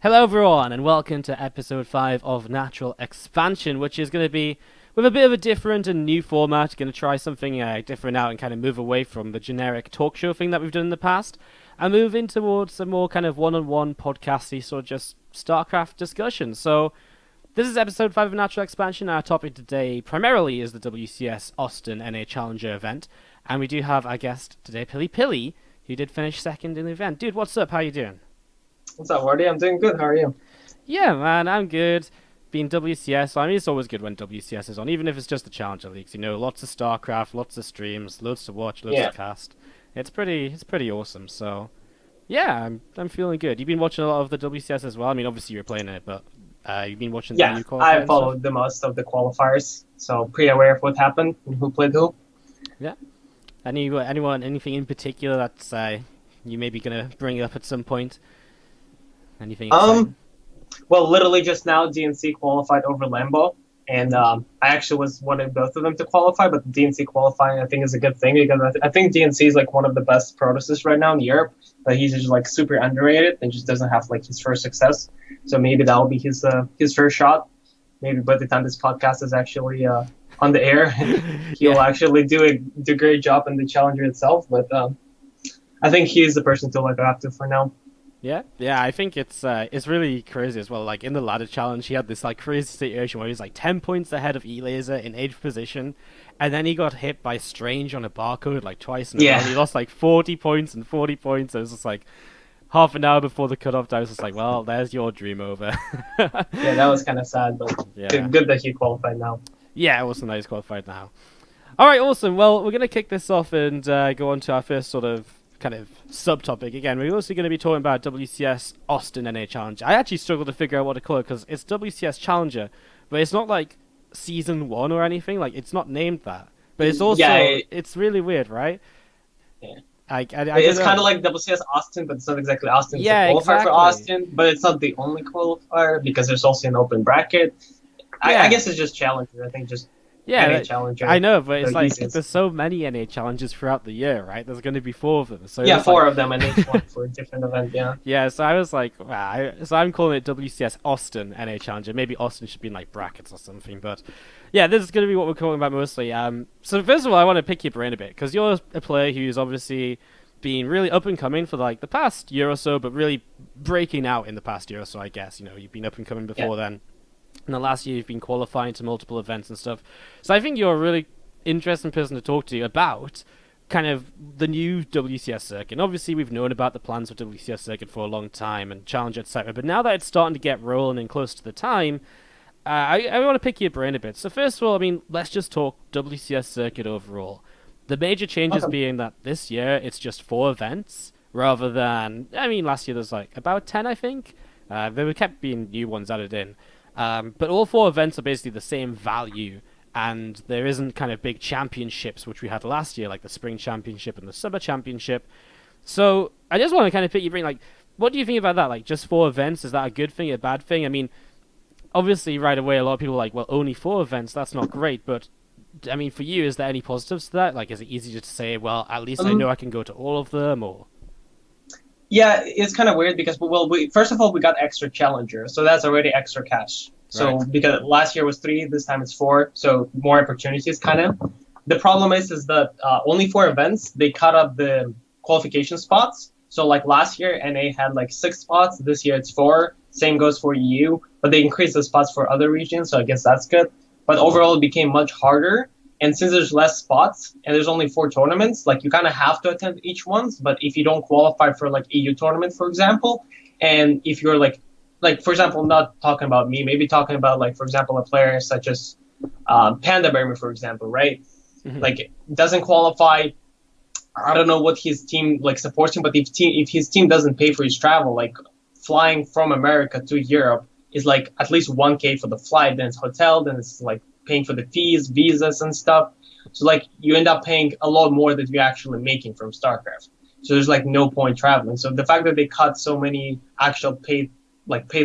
Hello, everyone, and welcome to episode 5 of Natural Expansion, which is going to be with a bit of a different and new format. Going to try something different out and kind of move away from the generic talk show thing that we've done in the past and move in towards a more kind of one on one podcasty sort of just StarCraft discussion. So, this is episode 5 of Natural Expansion. Our topic today primarily is the WCS Austin NA Challenger event, and we do have our guest today, PiLiPiLi, who did finish second in the event. Dude, what's up? How you doing? What's up, Wardi? I'm doing good. How are you? Yeah, man, I'm good. Being WCS, I mean, it's always good when WCS is on, even if it's just the Challenger Leagues. You know, lots of StarCraft, lots of streams, loads to watch, loads to Yeah. cast. It's pretty awesome. So, yeah, I'm feeling good. You've been watching a lot of the WCS as well. I mean, obviously you were playing it, but you've been watching the Yeah, new I qualifying stuff. followed the most of the qualifiers, so pretty aware of what happened and who played who. Yeah. Anything in particular that's you maybe gonna bring up at some point? Anything Um, exciting? well, literally just now, DNC qualified over Lambo, and I actually was wanting both of them to qualify, but DNC qualifying I think is a good thing because I think DNC is like one of the best Protoses right now in Europe, but he's just like super underrated and just doesn't have like his first success. So maybe that will be his first shot. Maybe by the time this podcast is actually on the air, he'll Yeah. actually do a great job in the challenger itself. But I think he's the person to look up to for now. Yeah. I think it's really crazy as well. Like in the ladder challenge, he had this like crazy situation where he was like 10 points ahead of E-Laser in 8th position, and then he got hit by Strange on a barcode like twice in a row. And he Yeah, lost like 40 points and 40 points. It was just like half an hour before the cutoff time. I was just like, well, there's your dream over. yeah, that was kind of sad, but Yeah, good that he qualified now. yeah, it was a nice qualified now. All right, awesome. Well, we're gonna kick this off and go on to our first sort of kind of subtopic. Again, we're also going to be talking about WCS Austin NA Challenger. I actually struggle to figure out what to call it because it's WCS Challenger, but it's not like season one or anything. Like it's not named that, but it's Yeah, also it's really weird, right? yeah. I don't It's kind know. of like WCS Austin, but it's not exactly Austin. It's a Yeah, qualifier for exactly. Austin, but it's not the only qualifier because there's also an open bracket. I Yeah, guess it's just Challenger. I think just yeah. NA Challenger, I know, but it's the like easiest. there's so many NA challenges throughout the year, right? There's going to be 4 of them, so Yeah, it's like four of them, and each one for a different event. Yeah. yeah, so I was like, wow. So I'm calling it WCS Austin NA Challenger. Maybe Austin should be in like brackets or something. But yeah, this is going to be what we're calling about mostly. So first of all, I want to pick your brain a bit because you're a player who's obviously been really up and coming for like the past year or so, but really breaking out in the past year or so. I guess you've been up and coming Yeah. before then. In the last year, you've been qualifying to multiple events and stuff. So I think you're a really interesting person to talk to about kind of the new WCS circuit. And obviously, we've known about the plans for WCS circuit for a long time and Challenger, etc. But now that it's starting to get rolling and close to the time, I want to pick your brain a bit. So first of all, I mean, let's just talk WCS circuit overall. The major changes Okay. being that this year it's just 4 events rather than, I mean, last year there's like about 10, I think. There were kept being new ones added in. But all 4 events are basically the same value, and there isn't kind of big championships, which we had last year, like the Spring Championship and the Summer Championship. So I just want to kind of pick your brain, like, what do you think about that? Like, just 4 events, is that a good thing, a bad thing? I mean, obviously, right away, a lot of people are like, well, only 4 events, that's not great, but I mean, for you, is there any positives to that? Like, is it easier to say, well, at least I know Um. I can go to all of them, or Yeah, it's kind of weird because we first of all we got extra challenger, so that's already extra cash. So right? because last year was three, this time it's four, so more opportunities kind of. The problem is that only four events they cut up the qualification spots. So like last year NA had like 6 spots, this year it's four. Same goes for EU, but they increased the spots for other regions, so I guess that's good. But overall it became much harder. And since there's less spots and there's only four tournaments, like you kind of have to attend each ones. But if you don't qualify for like EU tournament, for example, and if you're like for example, not talking about me, maybe talking about like for example a player such as Panda Bearman, for example, right? Mhm. Like doesn't qualify. I don't know what his team like supports him, but if his team doesn't pay for his travel, like flying from America to Europe is like at least 1K for the flight, then it's hotel, then it's like paying for the fees, visas and stuff. So like you end up paying a lot more than you're actually making from StarCraft. So there's like no point traveling. So the fact that they cut so many actual paid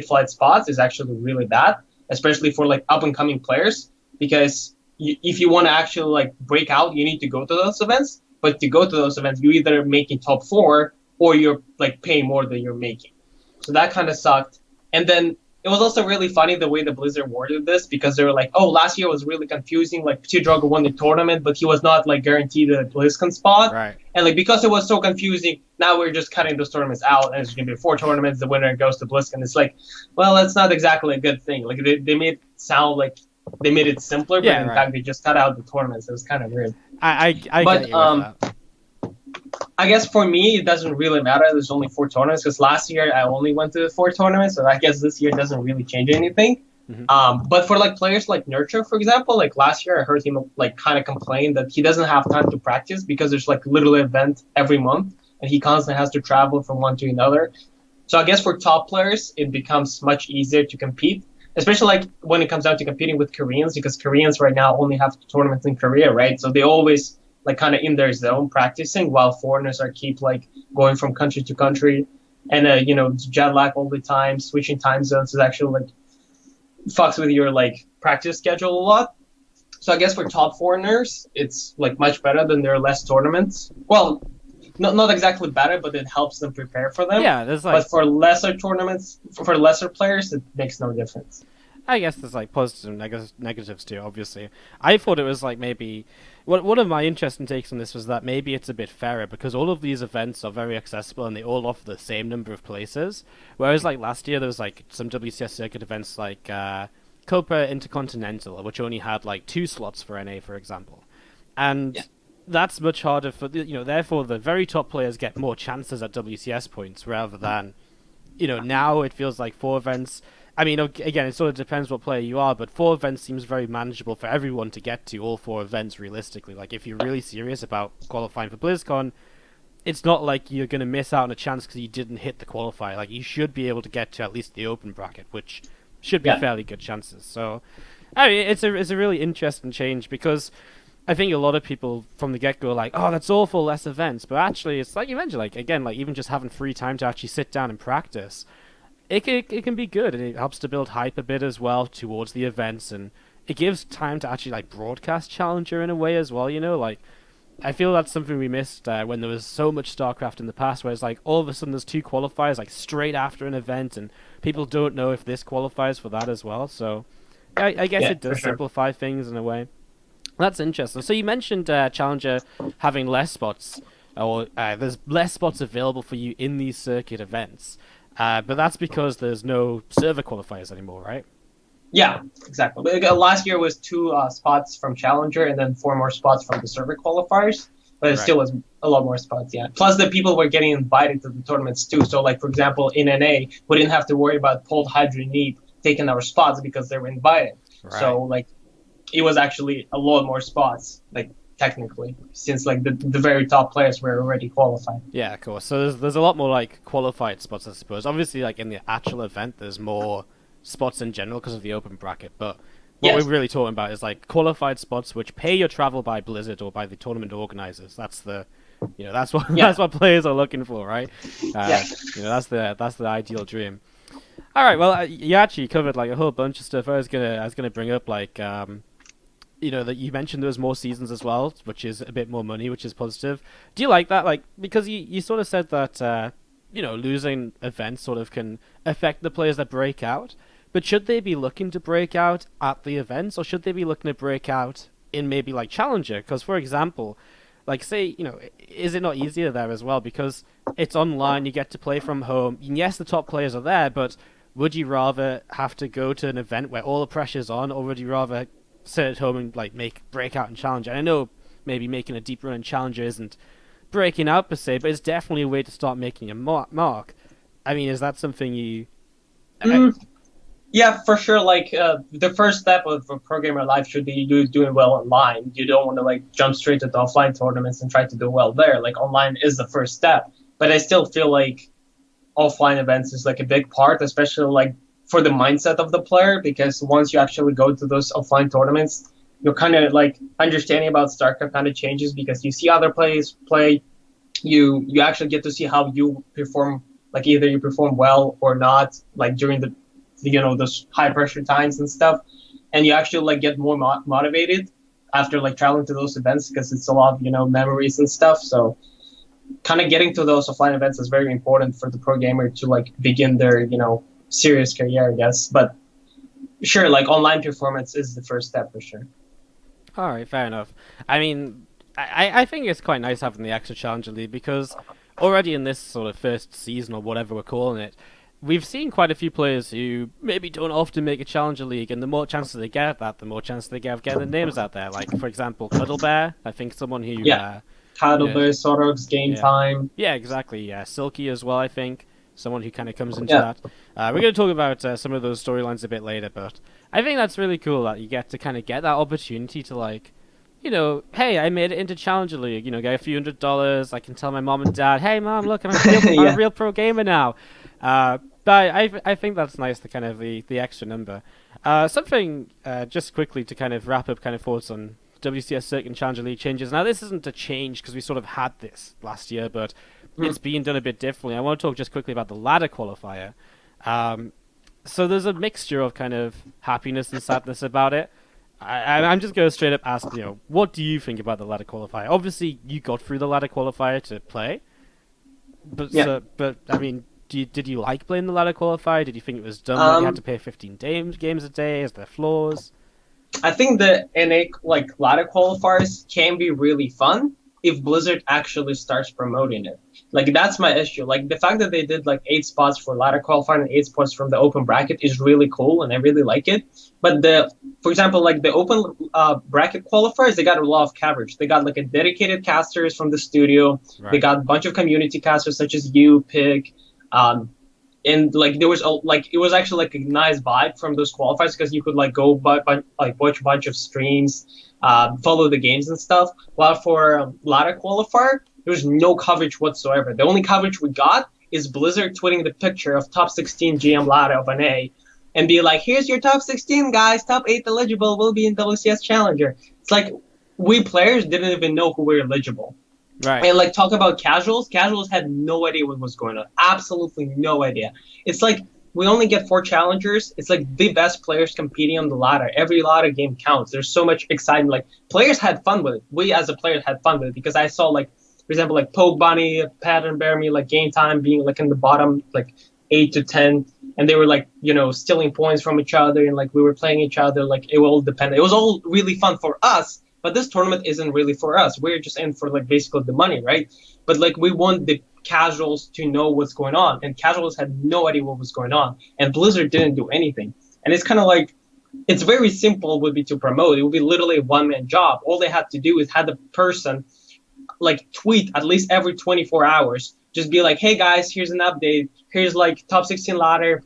flight spots is actually really bad, especially for like up and coming players because if you want to actually like break out, you need to go to those events. But to go to those events, you either making top four or you're like paying more than you're making. So that kind of sucked. And then it was also really funny the way the Blizzard worded this, because they were like, "Oh, last year was really confusing. Like, Drago won the tournament, but he was not like guaranteed a BlizzCon spot. Right. And like because it was so confusing, now we're just cutting those tournaments out, and it's gonna be 4 tournaments. The winner goes to BlizzCon. It's like, well, that's not exactly a good thing. Like they made it sound like they made it simpler, but in fact they just cut out the tournaments. It was kind of weird. I get you with that. I guess for me, it doesn't really matter. There's only 4 tournaments, because last year I only went to 4 tournaments, so I guess this year doesn't really change anything. But for like players like Nurture, for example, like last year I heard him like kind of complain that he doesn't have time to practice because there's like literally an event every month, and he constantly has to travel from one to another. So I guess for top players, it becomes much easier to compete, especially like when it comes down to competing with Koreans, because Koreans right now only have tournaments in Korea, right? So they always like kind of in their zone practicing, while foreigners are keep like going from country to country, and you know, jet lag all the time. Switching time zones is actually like fucks with your like practice schedule a lot. So I guess for top foreigners, it's like much better than there are less tournaments. Well, not exactly better, but it helps them prepare for them. Yeah, there's like. But for lesser tournaments, for lesser players, it makes no difference. I guess there's like positives and negatives too, obviously. I thought it was like maybe... One of my interesting takes on this was that maybe it's a bit fairer, because all of these events are very accessible and they all offer the same number of places. Whereas like last year there was like some WCS circuit events like Copa Intercontinental, which only had like 2 slots for NA, for example. And that's much harder for... therefore the very top players get more chances at WCS points rather than... now it feels like 4 events... I mean, again, it sort of depends what player you are, but 4 events seems very manageable for everyone to get to all 4 events realistically. Like, if you're really serious about qualifying for BlizzCon, it's not like you're going to miss out on a chance because you didn't hit the qualifier. Like, you should be able to get to at least the open bracket, which should be fairly good chances. So, I mean, it's a really interesting change, because I think a lot of people from the get-go are like, oh, that's awful, less events. But actually, it's like you mentioned, like, again, like, even just having free time to actually sit down and practice, it can be good, and it helps to build hype a bit as well towards the events, and it gives time to actually like broadcast Challenger in a way as well. Like I feel that's something we missed when there was so much StarCraft in the past, where it's like all of a sudden there's 2 qualifiers like straight after an event, and people don't know if this qualifies for that as well. So I guess it does simplify things in a way. That's interesting. So you mentioned Challenger having less spots, or there's less spots available for you in these circuit events. But that's because there's no server qualifiers anymore, right? Yeah, exactly. Last year was 2 spots from Challenger, and then 4 more spots from the server qualifiers. But it still was a lot more spots, yeah. Plus, the people were getting invited to the tournaments too. So, like, for example, in NA, we didn't have to worry about Cold Hydra Neep taking our spots because they were invited. Right. So, like, it was actually a lot more spots, like, technically, since like the very top players were already qualified. Yeah, of course. So there's a lot more like qualified spots, I suppose. Obviously, like in the actual event, there's more spots in general because of the open bracket. But what we're really talking about is like qualified spots which pay your travel by Blizzard or by the tournament organizers. That's the, that's what that's what players are looking for, right? That's the ideal dream. All right. Well, you actually covered like a whole bunch of stuff. I was gonna bring up like. That you mentioned there was more seasons as well, which is a bit more money, which is positive. Do you like that? Like, because you sort of said that, losing events sort of can affect the players that break out. But should they be looking to break out at the events, or should they be looking to break out in maybe like Challenger? Because, for example, like say, is it not easier there as well? Because it's online, you get to play from home. And yes, the top players are there, but would you rather have to go to an event where all the pressure's on, or would you rather sit at home and like make breakout and Challenger? And I know maybe making a deep run in Challenger isn't breaking out per se, but it's definitely a way to start making a mark. I mean, is that something you... Yeah, for sure. Like the first step of a programmer life should be you doing well online. You don't want to like jump straight to the offline tournaments and try to do well there. Like online is the first step, but I still feel like offline events is like a big part, especially like for the mindset of the player, because once you actually go to those offline tournaments, your kind of like understanding about StarCraft kind of changes, because you see other players play, you actually get to see how you perform, like either you perform well or not, like during the those high pressure times and stuff, and you actually like get more motivated after like traveling to those events, because it's a lot of memories and stuff. So kind of getting to those offline events is very important for the pro gamer to like begin their serious career, I guess. But sure, like online performance is the first step for sure. All right, fair enough. I mean, I think it's quite nice having the extra Challenger League because already in this sort of first season or whatever we're calling it, we've seen quite a few players who maybe don't often make a Challenger League, and the more chances they get at that, the more chances they get of getting their names out there. Like, for example, Cuddle Bear, I think someone who, Yeah, you know, Cadleberg, Sorog's game yeah, time. yeah, exactly, yeah, Silky as well, I think, someone who kind of comes into Yeah. that. We're going to talk about some of those storylines a bit later, but I think that's really cool that you get to kind of get that opportunity to, like, hey, I made it into Challenger League. Get a few $100. I can tell my mom and dad, hey, mom, look, I'm a Yeah. real pro gamer now. But I think that's nice, the kind of the extra number. Something just quickly to kind of wrap up kind of thoughts on WCS Circuit and Challenger League changes. Now, this isn't a change because we sort of had this last year, but it's being done a bit differently. I want to talk just quickly about the ladder qualifier. So there's a mixture of kind of happiness and sadness about it. I'm just going to straight up ask, what do you think about the ladder qualifier? Obviously, you got through the ladder qualifier to play, but Yeah. but I mean, did you like playing the ladder qualifier? Did you think it was dumb that you had to Um, play 15 games a day? Is there flaws? I think the NA like ladder qualifiers can be really fun if Blizzard actually starts promoting it. Like that's my issue. Like the fact that they did like 8 spots for ladder qualifier and 8 spots from the open bracket is really cool, and I really like it. But for example, like the open bracket qualifiers, they got a lot of coverage. They got like a dedicated casters from the studio. They Right. got a bunch of community casters such as you, Pig. Um, and like there was like it was actually like a nice vibe from those qualifiers because you could like go like watch a bunch of streams, follow the games and stuff. While for ladder qualifier, there was no coverage whatsoever. The only coverage we got is Blizzard tweeting the picture of top 16 GM ladder of an A, and be like, "Here's your top 16 guys, top 8 eligible will be in WCS Challenger." It's like we players didn't even know who were eligible. Right. And like talk about casuals, casuals had no idea what was going on. Absolutely no idea. It's like we only get 4 challengers. It's like the best players competing on the ladder. Every ladder game counts. There's so much excitement. Like players had fun with it. We as a player had fun with it because I saw like, for example, like Poke Bunny, Pattern Bear Me, like game time being like in the bottom like 8 to 10, and they were like stealing points from each other, and like we were playing each other. Like it all depended. It was all really fun for us, but this tournament isn't really for us. We're just in for like basically the money, right? But like we want the casuals to know what's going on, and casuals had no idea what was going on, and Blizzard didn't do anything. And it's kind of like it's very simple would be to promote. It would be literally a one-man job. All they had to do is have the person like tweet at least every 24 hours. Just be like, hey guys, here's an update. Here's like top 16 ladder.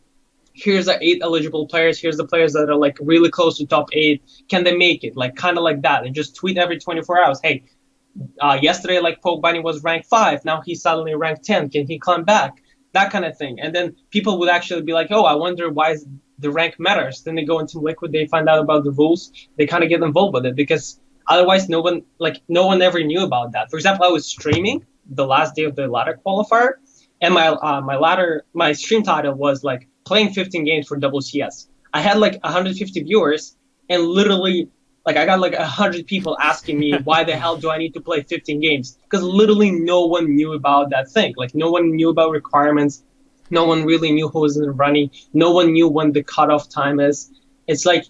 Here's the 8 eligible players. Here's the players that are like really close to top 8. Can they make it? Like kind of like that. And just tweet every 24 hours. Hey, yesterday like Poke Bunny was ranked 5. Now he's suddenly ranked 10. Can he climb back? That kind of thing. And then people would actually be like, oh, I wonder why the rank matters. Then they go into Liquid. They find out about the rules. They kind of get involved with it because otherwise no one ever knew about that. For example, I was streaming the last day of the ladder qualifier, and my stream title was like playing 15 games for WCS. I had like 150 viewers, and literally like I got like 100 people asking me why the hell do I need to play 15 games? Because literally no one knew about that thing. Like no one knew about requirements. No one really knew who was in the running. No one knew when the cutoff time is. It's like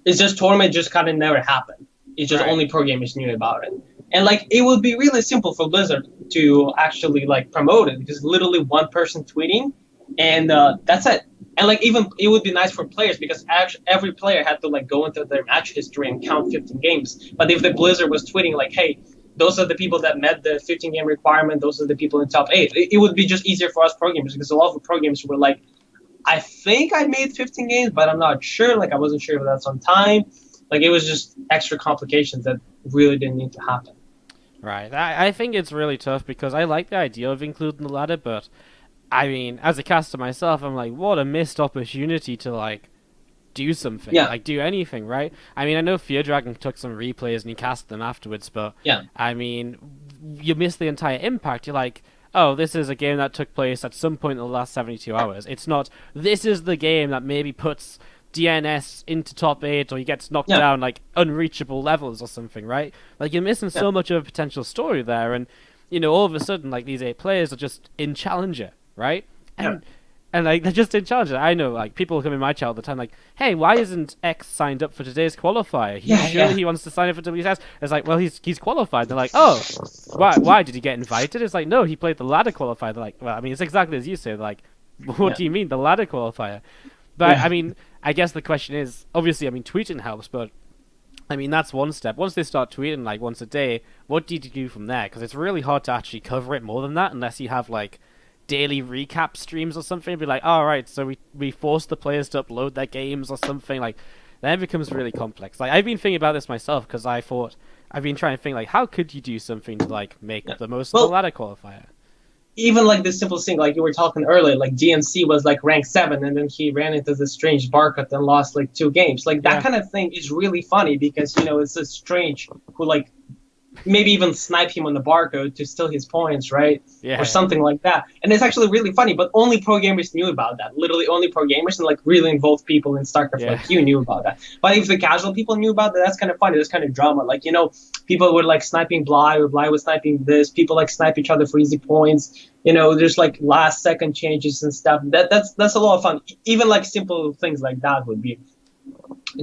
it's just tournament just kind of never happened. It's just Right. only pro gamers knew about it. And like it would be really simple for Blizzard to actually like promote it because literally one person tweeting, and that's it. And like even it would be nice for players because actually every player had to like go into their match history and count 15 games. But if the Blizzard was tweeting like, hey, those are the people that met the 15 game requirement, those are the people in top 8, it would be just easier for us pro gamers because a lot of pro gamers were like, I think I made 15 games, but I'm not sure. Like I wasn't sure if that's on time. Like it was just extra complications that really didn't need to happen. Right. I think it's really tough because I like the idea of including the ladder, but I mean, as a caster myself, I'm like, what a missed opportunity to like do something, Yeah, like do anything, right? I mean, I know Fear Dragon took some replays and he cast them afterwards, but yeah, I mean, you miss the entire impact. You're like, oh, this is a game that took place at some point in the last 72 hours. It's not, this is the game that maybe puts DNS into top 8 or he gets knocked yeah, down like unreachable levels or something, right? Like you're missing yeah, so much of a potential story there, and all of a sudden like these 8 players are just in Challenger, right? yeah. And And like they're just in Challenger. I know like people come in my chat all the time like, hey, why isn't X signed up for today's qualifier? Yeah, Surely yeah. he wants to sign up for WCS. It's like, well, he's qualified. They're like, oh, why did he get invited? It's like, no, he played the ladder qualifier. They're like, well, I mean, it's exactly as you say. They're like, what Yeah. do you mean the ladder qualifier? But Yeah. I mean, I guess the question is, obviously, I mean, tweeting helps, but I mean, that's one step. Once they start tweeting like once a day, what do you do from there? Because it's really hard to actually cover it more than that unless you have like daily recap streams or something. Be like, all right, so we force the players to upload their games or something. Like, then it becomes really complex. Like, I've been thinking about this myself because I've been trying to think like, how could you do something to like make Yeah. the most of the Well, ladder qualifier? even like the simple thing, like you were talking earlier, like GNC was like ranked 7, and then he ran into this strange barcode and lost like 2 games. Like that Yeah, kind of thing is really funny because it's a strange who like maybe even snipe him on the barcode to steal his points, right? Or yeah, something like that. And it's actually really funny, but only pro gamers knew about that. Literally only pro gamers and like really involved people in StarCraft yeah, like you knew about that. But if the casual people knew about that, that's kind of funny. That's kind of drama. Like, people were like sniping Bly or Bly was sniping this. People like snipe each other for easy points. There's like last second changes and stuff. That's a lot of fun. Even like simple things like that would be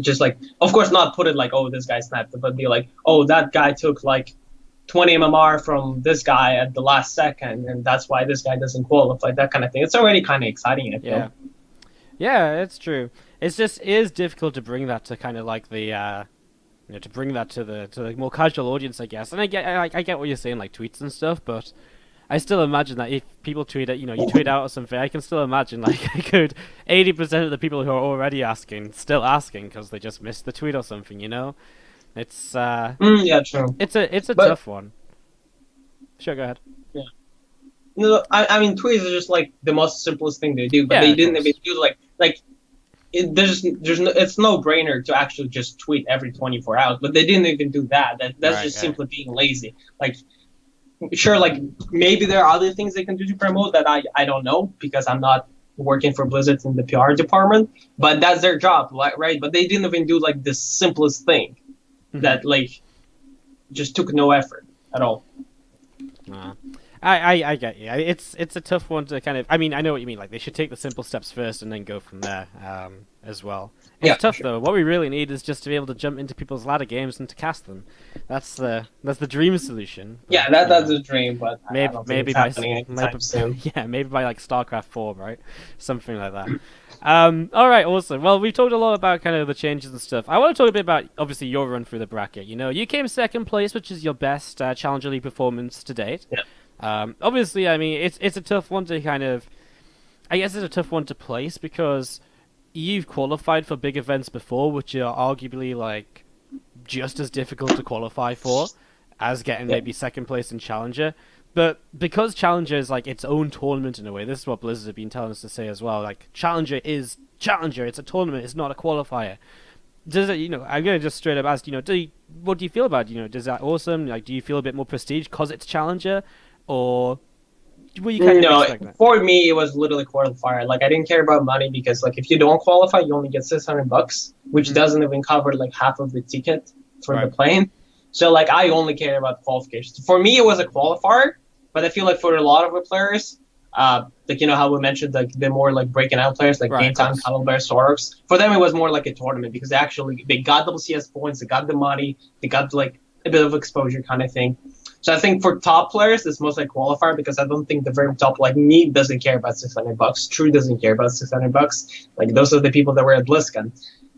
just like, of course, not put it like, oh, this guy sniped it, but be like, oh, that guy took like 20 MMR from this guy at the last second, and that's why this guy doesn't qualify. That kind of thing. It's already kind of exciting, I yeah. feel. Yeah, it's true. It's just it is difficult to bring that to kind of like the to bring that to the more casual audience, I guess. And I get what you're saying, like tweets and stuff, but I still imagine that if people tweet it, you tweet out or something, I can still imagine like a good 80% of the people who are already asking still asking because they just missed the tweet or something. It's Yeah, true. it's a But tough one. Sure, go ahead. yeah. No, I mean, tweets are just like the most simplest thing they do, but Yeah, they of didn't even course. do like there's no, it's no brainer to actually just tweet every 24 hours, but they didn't even do that. That's Right, just right. simply being lazy. Like, sure, like maybe there are other things they can do to promote that I don't know because I'm not working for Blizzard in the PR department, but that's their job, right? But they didn't even do like the simplest thing Mhm. that like just took no effort at all. Uh, I get you. It's a tough one to kind of. I mean, I know what you mean. Like they should take the simple steps first and then go from there. As well. It's Yeah, tough sure. though. What we really need is just to be able to jump into people's ladder games and to cast them. That's the dream solution. Yeah, But that's a dream, but I maybe don't think maybe it's by happening maybe, anytime soon. yeah, maybe by like StarCraft 4, right? Something like that. All right, awesome. Well, we've talked a lot about kind of the changes and stuff. I want to talk a bit about obviously your run through the bracket. You came second place, which is your best Challenger League performance to date. Yeah. Obviously, I mean it's a tough one to kind of. I guess it's a tough one to place because you've qualified for big events before, which are arguably like just as difficult to qualify for as getting Yeah. maybe second place in Challenger. But because Challenger is like its own tournament in a way, this is what Blizzard have been telling us to say as well. Like Challenger is Challenger; it's a tournament; it's not a qualifier. Does it? I'm gonna just straight up ask. What do you feel about it? Does that awesome? Like, do you feel a bit more prestige because it's Challenger, or were you kind of No, expecting that? for me it was literally qualifier. Like I didn't care about money because like if you don't qualify, you only get $600, which Mhm. doesn't even cover like half of the ticket for the Right. plane. So like I only care about qualifications. For me, it was a qualifier, but I feel like for a lot of the players, like how we mentioned like the more like breaking out players like Right, Game of Time, course. Cuddlebear, Sorks, for them it was more like a tournament because they got WCS points, they got the money, they got like a bit of exposure kind of thing. So I think for top players, it's mostly qualifier because I don't think the very top, like me, doesn't care about $600. True doesn't care about $600. Like those are the people that were at BlizzCon.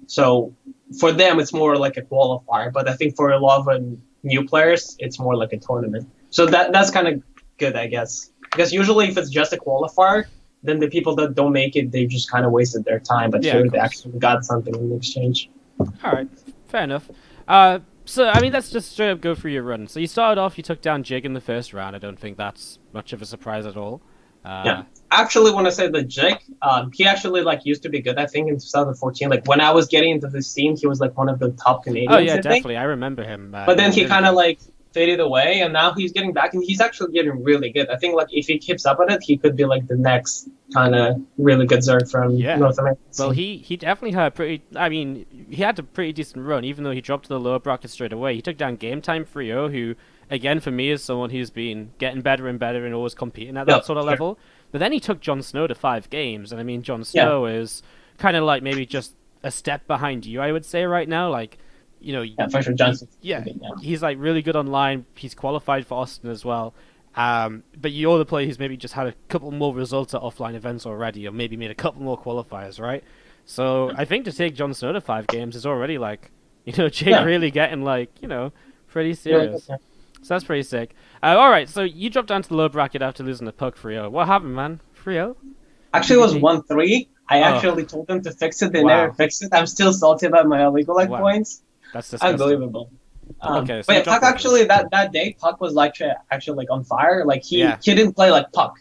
So for them, it's more like a qualifier. But I think for a lot of new players, it's more like a tournament. So that's kind of good, I guess. Because usually if it's just a qualifier, then the people that don't make it, they just kind of wasted their time. But Yeah, of here they course. actually got something in exchange. All right, fair enough. So I mean, let's just straight up go through your run. So you started off, you took down Jig in the first round. I don't think that's much of a surprise at all. Yeah. Actually, when I say the Jake, he actually like used to be good. I think in 2014, like when I was getting into the scene, he was like one of the top Canadians. Oh yeah, I think. definitely. I remember him. But then was he really kind of good. like faded away, and now he's getting back, and he's actually getting really good. I think like if he keeps up with it, he could be like the next kind of really good Zerg from Yeah. North America. Well, he definitely had a pretty. I mean, he had a pretty decent run, even though he dropped to the lower bracket straight away. He took down Game Time 3-0, who, again, for me, is someone who's been getting better and better and always competing at that Yep, sort of sure. level. But then he took Jon Snow to 5 games, and I mean, Jon Yeah, Snow is kind of like maybe just a step behind you, I would say, right now. Like, you know, yeah, for sure. Johnson's yeah, good, yeah. he's like really good online. He's qualified for Austin as well. But you're the player who's maybe just had a couple more results at offline events already, or maybe made a couple more qualifiers, right? So I think to take Jon Snow to 5 games is already like, Jake Yeah, really getting like, pretty really good, serious. yeah. So that's pretty sick. All right, so you dropped down to the low bracket after losing the puck 3-0. What happened, man? 3-0? Actually, it was PvP? 1-3. I Oh, actually told them to fix it. They never wow. fixed it. I'm still salty about my illegal like Wow. points. That's disgusting. Unbelievable. Okay, so But you yeah, dropped Puck both of them. actually that day Puck was like actually like on fire. Like he Yeah, he didn't play like Puck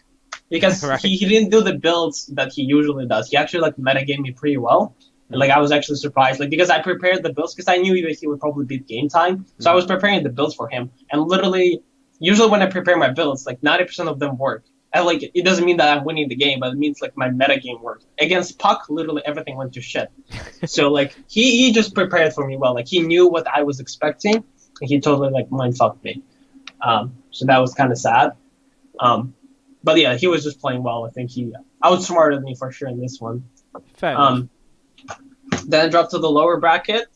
because right. he didn't do the builds that he usually does. He actually like metagame me pretty well. And like Mm-hmm. I was actually surprised, like because I prepared the builds because I knew that he would probably beat game time. So I was preparing the builds for him. And literally, usually when I prepare my builds, like 90% of them work. And like it doesn't mean that I'm winning the game, but it means like my metagame worked. Against Puck, literally everything went to shit. So like he just prepared for me well. Like he knew what I was expecting, and he totally like mind fucked me. So that was kind of sad. But yeah, he was just playing well. I think he outsmarted me for sure in this one. Fair enough. Um, then I dropped to the lower bracket.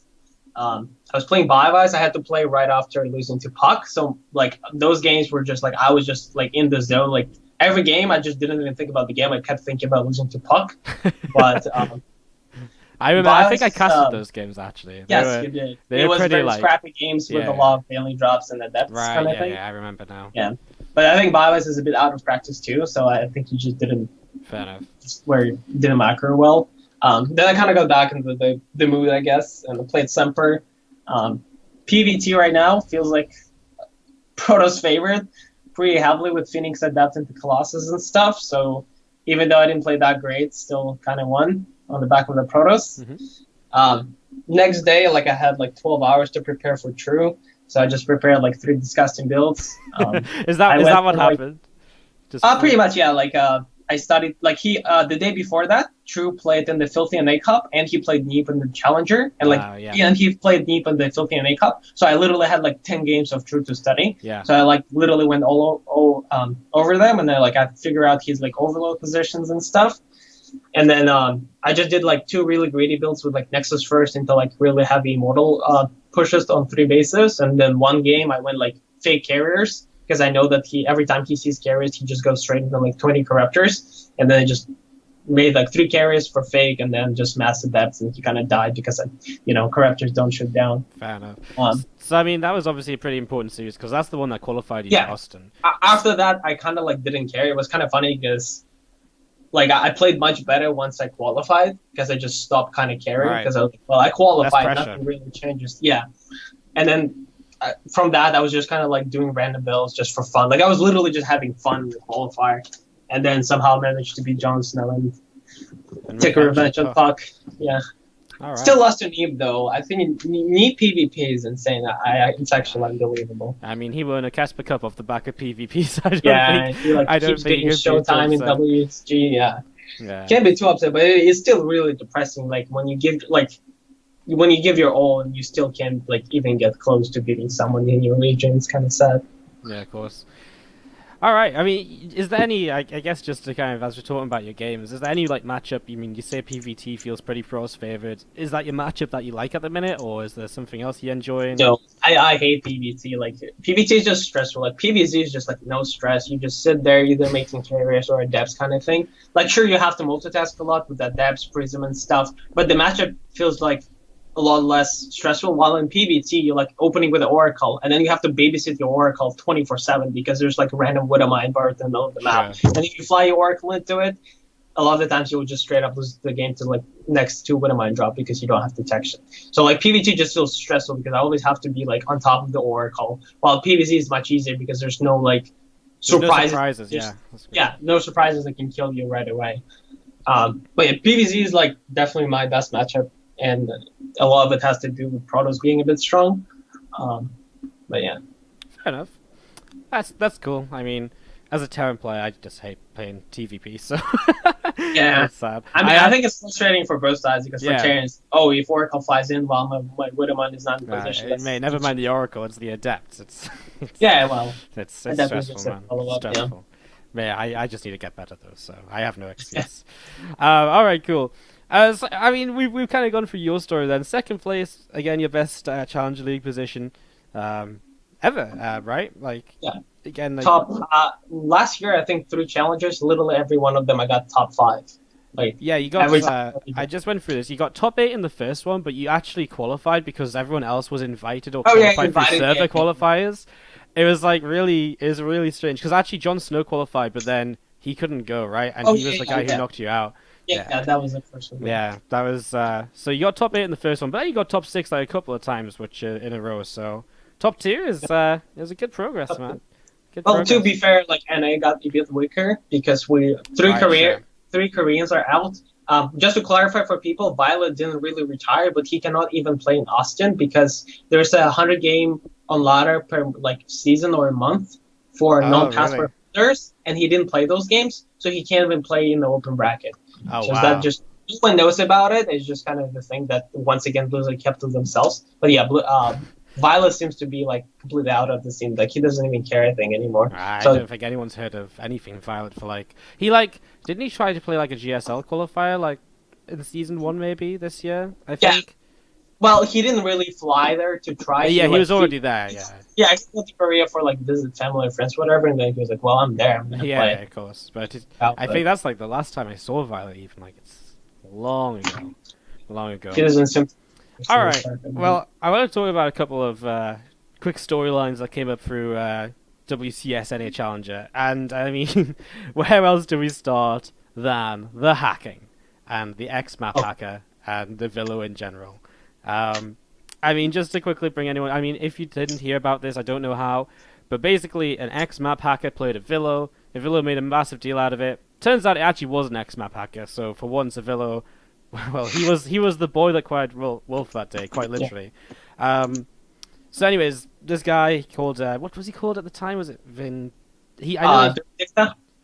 I was playing Bye-Byes. I had to play right after losing to Puck. So like those games were just like I was just like in the zone. Like every game, I just didn't even think about the game. I kept thinking about losing to Puck. But I remember. I think I Bye-Byes, casted those games actually. yes, you did. They It were was pretty very like scrappy games with a yeah. lot of failing drops and adepts Right. kind of Yeah. thing. Yeah. I remember now. Yeah, but I think Bye-Byes is a bit out of practice too. So I think he just didn't Fair enough. where it didn't macro well. Then I kind of got back into the mood, I guess, and I played Semper. PVT right now feels like Protoss favorite pretty heavily with Phoenix Adept into Colossus and stuff. So even though I didn't play that great, still kind of won on the back of the Protoss. Next day, like I had like 12 hours to prepare for True, so I just prepared like 3 disgusting builds. Is that what happened? Just Pretty much, yeah. Like I studied like he the day before that, True played in the Filthy NA Cup and he played Neep in the Challenger and like yeah. and he played Neep in the Filthy NA Cup. So I literally had like 10 games of True to study. Yeah. So I like literally went all over them and then like I figured out his like overload positions and stuff. And then I just did like 2 really greedy builds with like Nexus first into like really heavy Immortal pushes on 3 bases, and then one game I went like fake carriers because I know that he every time he sees carriers he just goes straight into like 20 corruptors, and then I just made like 3 carriers for fake and then just mass adepts, and he kind of died because corruptors don't shoot down. Fair enough. Um, So I mean, that was obviously a pretty important series because that's the one that qualified you Yeah. to Austin. After that I kind of like didn't care. It was kind of funny because like I played much better once I qualified because I just stopped kind of caring Right. because I was like, well, I qualified, Less pressure. nothing really changes. Yeah, and then from that I was just kind of like doing random builds just for fun. Like I was literally just having fun with qualifier, and then somehow managed to beat Jon Snow and take a revenge on Puck. Yeah, All right. still lost to Neeb though. I think Neeb PvP is insane. It's actually unbelievable. I mean, he won a Casper Cup off the back of PvP, so I don't Yeah, think he like I don't keeps think getting he'd be too showtime in upset. WSG. Yeah. Yeah. Can't be too upset, but it's still really depressing. Like when you give your all and you still can't like even get close to beating someone in your region, it's kind of sad. Yeah, of course. All right. I mean, is there any? I guess just to kind of as we're talking about your games, is there any like matchup? You mean you say PVT feels pretty pros favored? Is that your matchup that you like at the minute, or is there something else you enjoy? No, I hate PVT. Like PVT is just stressful. Like PVZ is just like no stress. You just sit there either making carriers or adepts kind of thing. Like sure you have to multitask a lot with adepts, prism and stuff, but the matchup feels like a lot less stressful. While in PVT, you're like opening with an Oracle, and then you have to babysit your Oracle 24/7 because there's like random Widowmine birth in the middle of the map. Sure. And if you fly your Oracle into it, a lot of the times you will just straight up lose the game to like next to Widowmine drop because you don't have detection. So like PVT just feels stressful because I always have to be like on top of the Oracle. While PVZ is much easier because there's no like There's no surprises. surprises. Yeah. That's good. Yeah, no surprises that can kill you right away. But yeah, PVZ is like definitely my best matchup, and a lot of it has to do with Protoss being a bit strong. But yeah. Fair enough. That's cool. I mean, as a Terran player, I just hate playing TVP, so Yeah. that's sad. I mean, I think it's frustrating for both sides because Yeah. for Terrans, if Oracle flies in while my Widowmine is not in position. that's- Never mind the Oracle. It's the Adepts. It's Yeah, well, it's Adept is stressful, just a man. follow-up, yeah. Stressful. Man, I just need to get better though, so I have no excuse. All right, cool. So, I mean, we've kind of gone through your story then. Second place, again, your best Challenger League position ever, right? Like, Yeah. again, like, Top last year, I think through challengers, literally every one of them I got top 5. Like yeah, you got. every time. I just went through this. You got top 8 in the first one, but you actually qualified because everyone else was invited or Oh yeah, qualified through invited. server Yeah, qualifiers. It was like it was really strange because actually Jon Snow qualified, but then he couldn't go, right? And oh he was the guy who knocked you out. yeah, that was the first one. Yeah, that was so you got top 8 in the first one, but then you got top 6 like a couple of times, which in a row. So top 2 is a good progress, man. Good Well, progress. to be fair, like NA got a bit weaker because we three Right, Korea sure. 3 Koreans are out. Just to clarify for people, Violet didn't really retire, but he cannot even play in Austin because there's a 100 game on ladder per like season or a month for Oh, non-passport really? holders, and he didn't play those games, so he can't even play in the open bracket. Oh, So wow. that just no one knows about it. It's just kind of the thing that once again Blizzard kept to themselves. But yeah, Violet seems to be like completely out of the scene. Like he doesn't even care anything anymore. I So don't think anyone's heard of anything Violet for like he like didn't he try to play like a GSL qualifier like in season 1 maybe this year? I Yeah. think. well, he didn't really fly there to try. Yeah, he like, was already there. Yeah. Yeah, he went to Korea for like visit family or friends, whatever, and then he was like, "Well, I'm there. I'm gonna Yeah, play." yeah, of course. But Out, I but think that's like the last time I saw Violet. Even like it's long ago, long ago. he doesn't seem. All right. Well, I want to talk about a couple of quick storylines that came up through WCS NA Challenger, and I mean, where else do we start than the hacking and the X-Map hacker and the Villo in general? I mean, just to quickly bring anyone. I mean, if you didn't hear about this, I don't know how, but basically, an X-Map hacker played a Villo. A Villo made a massive deal out of it. Turns out it actually was an X-Map hacker. So for once, a Villo. Well, he was the boy that cried wolf that day, quite literally. So, anyways, this guy called what was he called at the time? Was it I know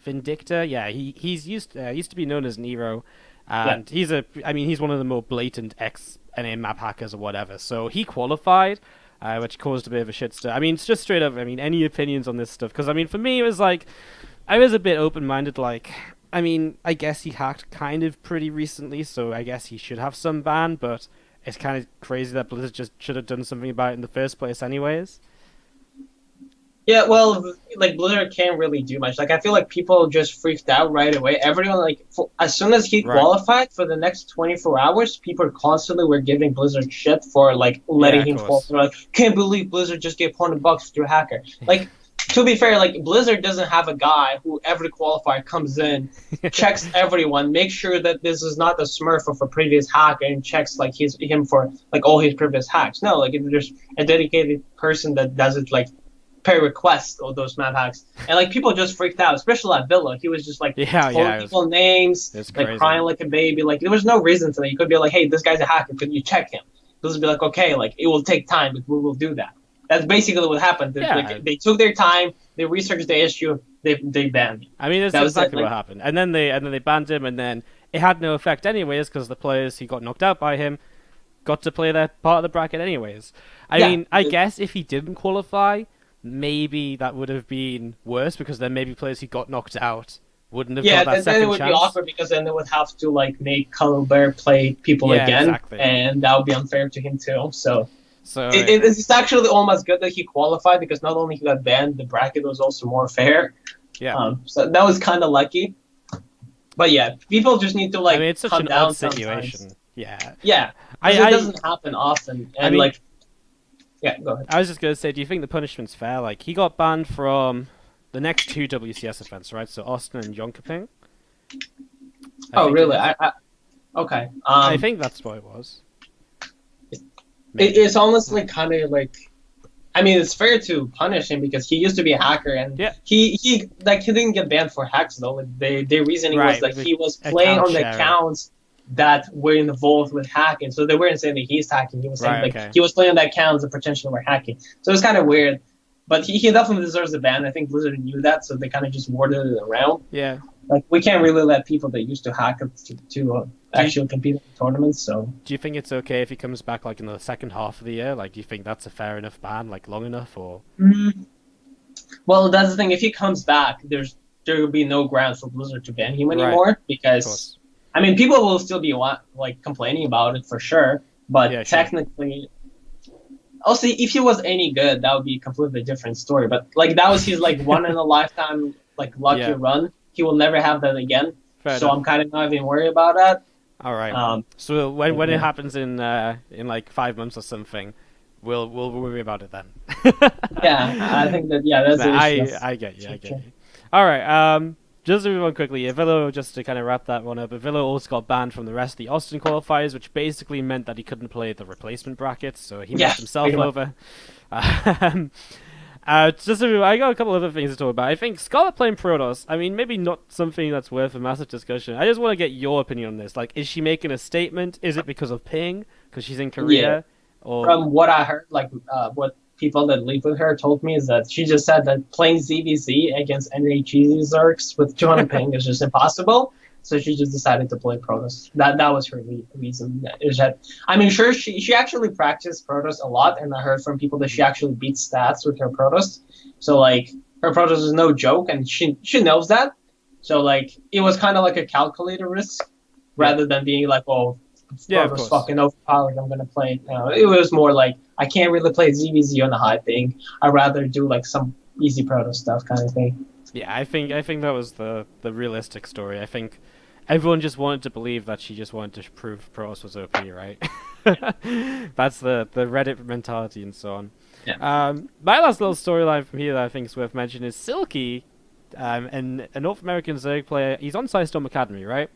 Vindicta. Yeah, he's used to be known as Nero, and he's one of the more blatant ex-NA map hackers or whatever. So he qualified, which caused a bit of a shitstorm. I mean, it's just straight up. I mean, any opinions on this stuff? Because I mean, for me, it was like I was a bit open-minded. Like, I mean, I guess he hacked kind of pretty recently, so I guess he should have some ban, but it's kind of crazy that Blizzard just should have done something about it in the first place anyways. Yeah, well, like Blizzard can't really do much. Like I feel like people just freaked out right away. Everyone like as soon as he qualified for the next 24 hours, people constantly were giving Blizzard shit for like letting him fall. They're like, can't believe Blizzard just gave $100 to a hacker. Like to be fair, like Blizzard doesn't have a guy who every qualifier comes in, checks everyone, makes sure that this is not the Smurf of a previous hacker, and checks like him for like all his previous hacks. No, like it's just a dedicated person that does it like per request of those map hacks, and like people just freaked out, especially at Villa. He was just like calling people names, like crying like a baby. Like there was no reason to that. You could be like, hey, this guy's a hacker. Could you check him? They'll be like, okay, like it will take time, but we will do that. That's basically what happened. They took their time, they researched the issue, they banned him. I mean, that's exactly what happened. And then they banned him, and then it had no effect anyways because the players who got knocked out by him got to play their part of the bracket anyways. I mean, I guess if he didn't qualify, maybe that would have been worse because then maybe players who got knocked out wouldn't have got that second chance. Yeah, then it would be awkward because then they would have to like make Colbert play people again, and that would be unfair to him too. So it's actually almost good that he qualified because not only he got banned, the bracket was also more fair. Yeah. So that was kind of lucky. But yeah, people just need to like it's such an odd situation. Sometimes. Yeah. Yeah. It doesn't happen often, and yeah, go ahead. I was just gonna say, do you think the punishment's fair? Like he got banned from the next 2 WCS events, right? So Austin and Jönköping. Oh, really? Okay. I think that's what it was. It's honestly kind of like, I mean, it's fair to punish him because he used to be a hacker, and he didn't get banned for hacks though. Like their reasoning was that he was playing on the accounts that were involved with hacking, so they weren't saying that he's hacking. He was saying he was playing on the accounts that potentially were hacking. So it's kind of weird, but he definitely deserves a ban. I think Blizzard knew that, so they kind of just worded it around. Yeah. Like we can't really let people that used to hack to actually compete in tournaments. So do you think it's okay if he comes back like in the second half of the year? Like, do you think that's a fair enough ban, like long enough, or? Well, that's the thing. If he comes back, there's there will be no grounds for Blizzard to ban him Right. anymore, Of because course. I mean people will still be like complaining about it for sure, but Yeah, sure. technically, also if he was any good, that would be a completely different story. But like that was his like one in a lifetime like lucky Yeah. run. He will never have that again. Fair So enough. I'm kind of not even worried about that. All right. Um, So when it yeah. happens in like 5 months or something, we'll worry about it then. Yeah, I think that that's Nah, the issue. I get you. I get you. All right. Just to move on quickly, Avillo, just to kind of wrap that one up, Avillo also got banned from the rest of the Austin qualifiers, which basically meant that he couldn't play the replacement brackets, so he Yeah, messed himself pretty much. over. Um, I got a couple other things to talk about. I think Scarlet playing Protoss, I mean, maybe not something that's worth a massive discussion. I just want to get your opinion on this. Like, is she making a statement? Is it because of ping? Because she's in Yeah. Korea? Or, From what I heard, like what people that live with her told me is that she just said that playing ZVZ against NA cheesy Zergs with 200 ping is just impossible. So she just decided to play Protoss. That was her reason. Is that I mean, sure, she actually practiced Protoss a lot, and I heard from people that she actually beat stats with her Protoss. So like her Protoss is no joke, and she knows that. So like it was kind of like a calculated risk yeah. rather than being like, oh, Yeah, of Protoss course. fucking overpowered. I'm gonna play. It was more like I can't really play ZVZ on a high thing. I'd rather do like some easy Protoss stuff kind of thing. Yeah, I think that was the realistic story. I think everyone just wanted to believe that she just wanted to prove Protoss was OP, right? That's the Reddit mentality and so on. Yeah. My last little storyline from here that I think is worth mentioning is Silky, and a North American Zerg player. He's on Storm Academy, right?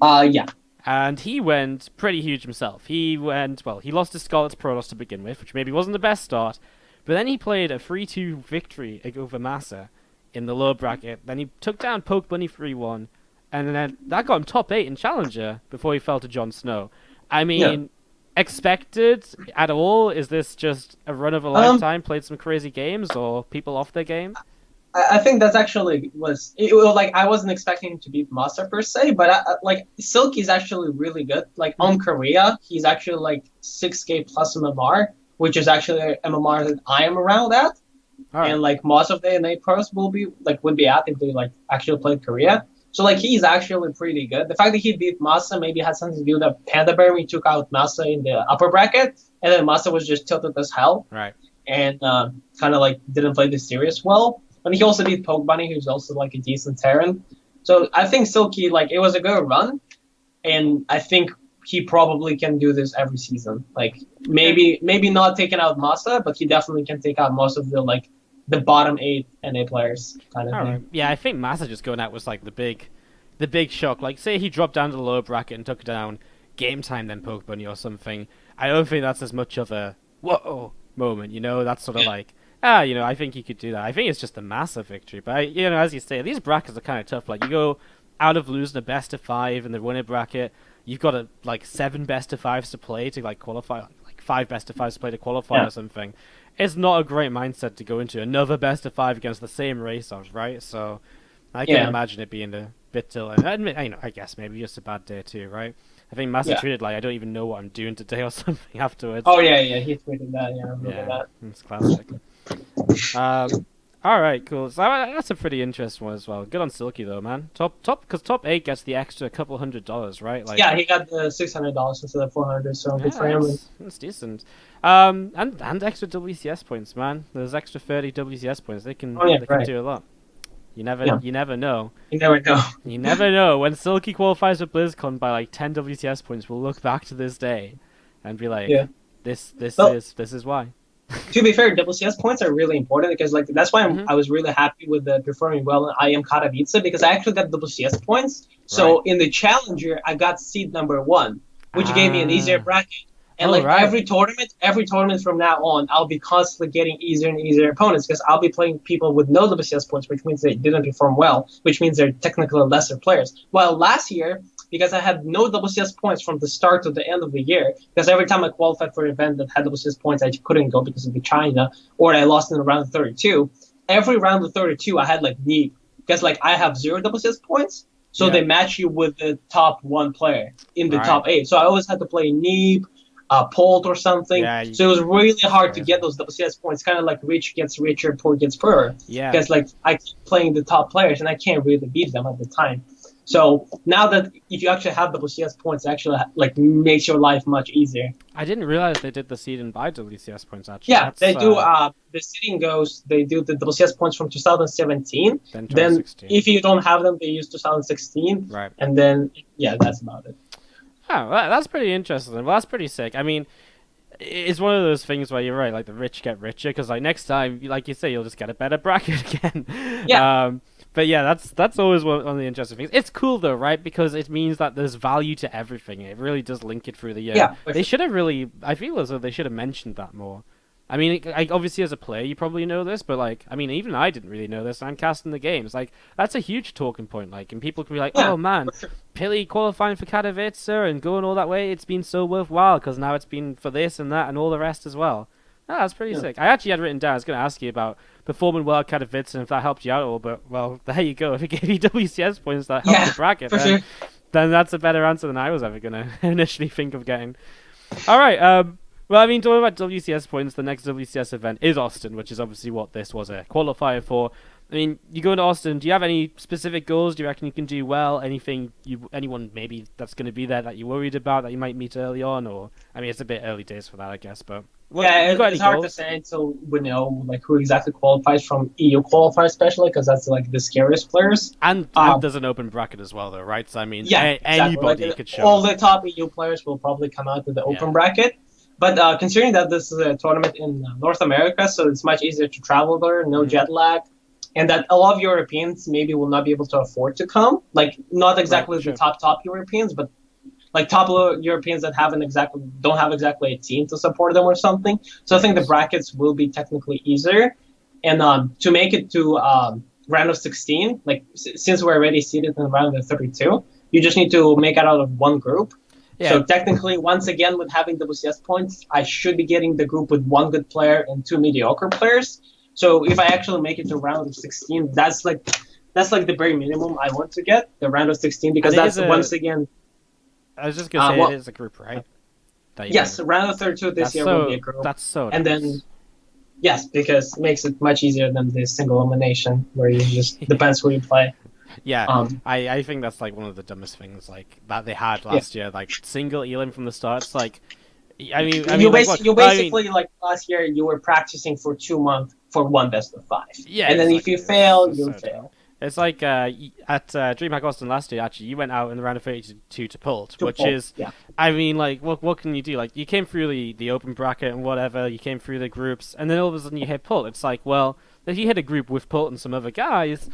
Yeah. And he went pretty huge himself. He lost to Scarlet's Protoss to begin with, which maybe wasn't the best start, but then he played a 3-2 victory over Massa in the lower bracket. Then he took down Poke Bunny 3-1, and then that got him top 8 in Challenger before he fell to Jon Snow. I mean, expected at all? Is this just a run of a lifetime? Played some crazy games, or people off their game? I think that's actually was like I wasn't expecting him to beat Massa per se, but like Silky's actually really good. Like on Korea, he's actually like 6K plus MMR, which is actually a MMR that I am around at. All right. And like most of the NA pros would be at if they like actually played Korea. So like he's actually pretty good. The fact that he beat Massa maybe had something to do with that Panda Bear. We took out Massa in the upper bracket, and then Massa was just tilted as hell Right. and kind of like didn't play the series well. And he also beat Poke Bunny, who's also like a decent Terran. So I think Silky, like it was a good run, and I think he probably can do this every season. Like maybe not taking out Massa, but he definitely can take out most of the bottom 8 NA players kind of All thing. right. Yeah, I think Massa just going out was like the big shock. Like, say he dropped down to the lower bracket and took down Game Time, then Poke Bunny or something. I don't think that's as much of a whoa moment. That's sort of like I think he could do that. I think it's just a massive victory. But as you say, these brackets are kind of tough. Like you go out of losing a best of 5 in the winner bracket, you've got like 7 best of 5s to play to like qualify, like 5 best of 5s to play to qualify or something. It's not a great mindset to go into another best of 5 against the same race of, right? So I can imagine it being a bit till. And I guess maybe just a bad day too, right? I think Massa tweeted like, I don't even know what I'm doing today or something afterwards. Oh yeah, he tweeted that. Yeah, I remember that. It's classic. All right, cool. So that's a pretty interesting one as well. Good on Silky though, man. Because top 8 gets the extra couple $100, right? Like, yeah, he got the $600 instead of 400, so good for him. That's decent. And extra WCS points, man. There's extra 30 WCS points. They can do a lot. You never know. You never know. You never know. When Silky qualifies for BlizzCon by like 10 WCS points, we'll look back to this day and be like, this is why. To be fair, WCS points are really important because like that's why I was really happy with the performing well in I Am Katowice because I actually got WCS points. So in the Challenger, I got seed number 1, which gave me an easier bracket. And every tournament from now on, I'll be constantly getting easier and easier opponents because I'll be playing people with no WCS points, which means they didn't perform well, which means they're technically lesser players. While last year, because I had no WCS points from the start to the end of the year, because every time I qualified for an event that had WCS points, I couldn't go because of the China, or I lost in the round of 32. Every round of 32, I had like Neep, because like I have 0 WCS points, so they match you with the top 1 player in the top 8. So I always had to play Neep. pulled or something. Yeah, So it was really hard to crazy. get those WCS points. Kind of like rich gets richer, poor gets poorer. Yeah. Because like I keep playing the top players and I can't really beat them at the time. So now that if you actually have WCS points, it actually like makes your life much easier. I didn't realize they did the seed and buy WCS points actually. Yeah, That's, they do. The seeding goes. They do the WCS points from 2017. then Then 2016. if you don't have them, they use 2016. Right. And then yeah, that's about it. Oh, that's pretty interesting. Well, that's pretty sick. I mean, it's one of those things where you're right, like the rich get richer, because like next time, like you say, you'll just get a better bracket again. Yeah. But yeah, that's always one of the interesting things. It's cool though, right? Because it means that there's value to everything. It really does link it through the year. Yeah. They should have really. I feel as though they should have mentioned that more. I mean, obviously as a player, you probably know this, but like, I mean, even I didn't really know this. I'm casting the games. Like, that's a huge talking point. Like, and people can be like, Yeah, "Oh man, for sure. PiLi qualifying for Katowice and going all that way. It's been so worthwhile because now it's been for this and that and all the rest as well." Oh, that's pretty Yeah. sick. I actually had written down. I was going to ask you about performing well at Katowice and if that helped you out at all. But well, there you go. If it gave you WCS points that helped Yeah, the bracket, for then, sure. then that's a better answer than I was ever going to initially think of getting. All right. Well, I mean, talking about WCS points, the next WCS event is Austin, which is obviously what this was a qualifier for. I mean, you go into Austin. Do you have any specific goals? Do you reckon you can do well? Anyone maybe that's going to be there that you're worried about that you might meet early on? Or I mean, it's a bit early days for that, I guess. But Yeah, you got it's any hard to goals? say until we know like who exactly qualifies from EU qualifier, especially because that's like the scariest players. And Um, there's an open bracket as well, though, right? So I mean, Yeah, exactly. anybody Like, could show all up. the top EU players will probably come out to the open Yeah. bracket. But considering that this is a tournament in North America, so it's much easier to travel there, no Mhm. jet lag, and that a lot of Europeans maybe will not be able to afford to come. Like not exactly sure. the top Europeans, but like Europeans that don't have exactly a team to support them or something. So I think the brackets will be technically easier, and to make it to round of 16, like since we're already seated in round of 32, you just need to make it out of one group. Yeah. So technically, once again, with having WCS points, I should be getting the group with one good player and two mediocre players. So if I actually make it to round of 16, that's like the very minimum I want to get, the round of 16, because And it that's is once again. I was just gonna say well, it is a group, right? That you Yes, can- round of 32 this That's year so. will be a group, That's so. and nice. then yes, because it makes it much easier than the single elimination where you just depends who you play. Yeah, Um, I think that's like one of the dumbest things like that they had last year. Like single elim from the start. It's like, I mean, you, like, you what- I mean, basically like last year you were practicing for 2 months for one best of 5. Yeah, and then if exactly. you fail, It's you so fail. it's like at DreamHack Austin last year. Actually, you went out in the round of 32 to Pult, To which pull, is, yeah. I mean, like, what can you do? Like, you came through the open bracket and whatever. You came through the groups, and then all of a sudden you hit Pult. It's like, well, if you hit a group with Pult and some other guys,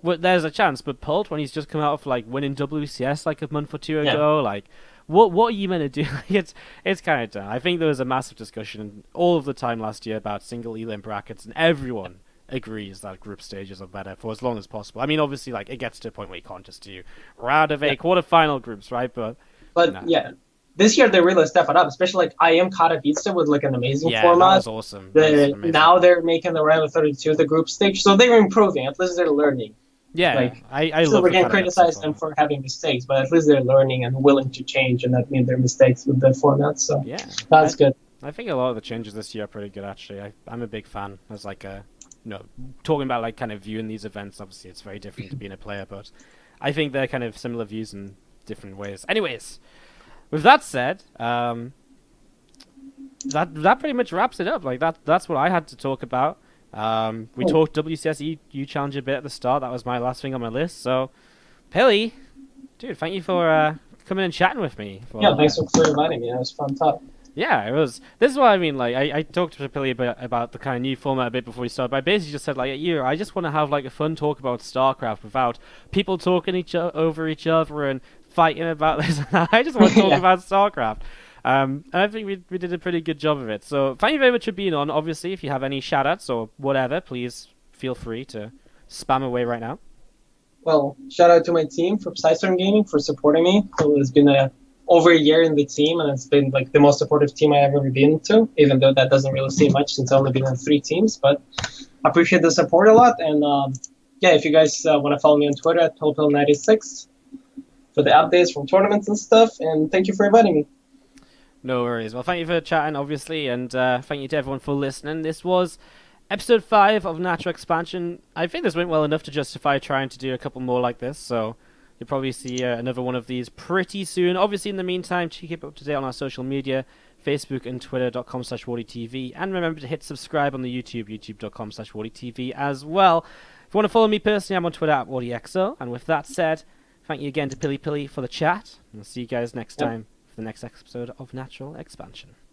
well, there's a chance. But Pult, when he's just come out of like winning WCS like a month or two Yeah. ago, like, what are you meant to do? it's kind of dumb. I think there was a massive discussion all of the time last year about single elim brackets, and everyone agrees that group stages are better for as long as possible. I mean, obviously, like it gets to a point where you can't just do round of 8 quarterfinal groups, right? But nah. Yeah, this year they really stepped it up, especially like I am Katowice with like an amazing Yeah, format. that was awesome. That was amazing. Now they're making the round of 32 the group stage, so they're improving. At least they're learning. Yeah, like, I So love we the can Katowice criticize them format. for having mistakes, but at least they're learning and willing to change, and that means their mistakes with the format. So Yeah, that's good. I think a lot of the changes this year are pretty good, actually. I'm a big fan. As like a, talking about like kind of viewing these events. Obviously, it's very different to being a player, but I think they're kind of similar views in different ways. Anyways, with that said, that pretty much wraps it up. Like that's what I had to talk about. We talked WCS EU Challenger a bit at the start. That was my last thing on my list. So, PiLi, dude, thank you for coming and chatting with me. Yeah, thanks for inviting me. It was fun talk. Yeah, it was. This is what I mean. Like, I talked to PiLi about the kind of new format a bit before we started. But I basically just said, like, I just want to have like a fun talk about StarCraft without people talking over each other and fighting about this. I just want to talk Yeah. about StarCraft. And I think we did a pretty good job of it. So thank you very much for being on. Obviously, if you have any shout-outs or whatever, please feel free to spam away right now. Well, shout out to my team for Psystorm Gaming for supporting me. It's been over a year in the team, and it's been like the most supportive team I've ever been to, even though that doesn't really say much since I've only been in 3 teams. But I appreciate the support a lot. And yeah, if you guys want to follow me on Twitter at PiLiPiLi96 for the updates from tournaments and stuff. And thank you for inviting me. No worries. Well, thank you for chatting, obviously, and thank you to everyone for listening. This was episode 5 of Natural Expansion. I think this went well enough to justify trying to do a couple more like this, so you'll probably see another one of these pretty soon. Obviously, in the meantime, keep up to date on our social media, Facebook and Twitter.com/WardiTV, and remember to hit subscribe on the YouTube, YouTube.com/WardiTV as well. If you want to follow me personally, I'm on Twitter at WardiXO, and with that said, thank you again to PiLiPiLi for the chat, and I'll see you guys next time for the next episode of Natural Expansion.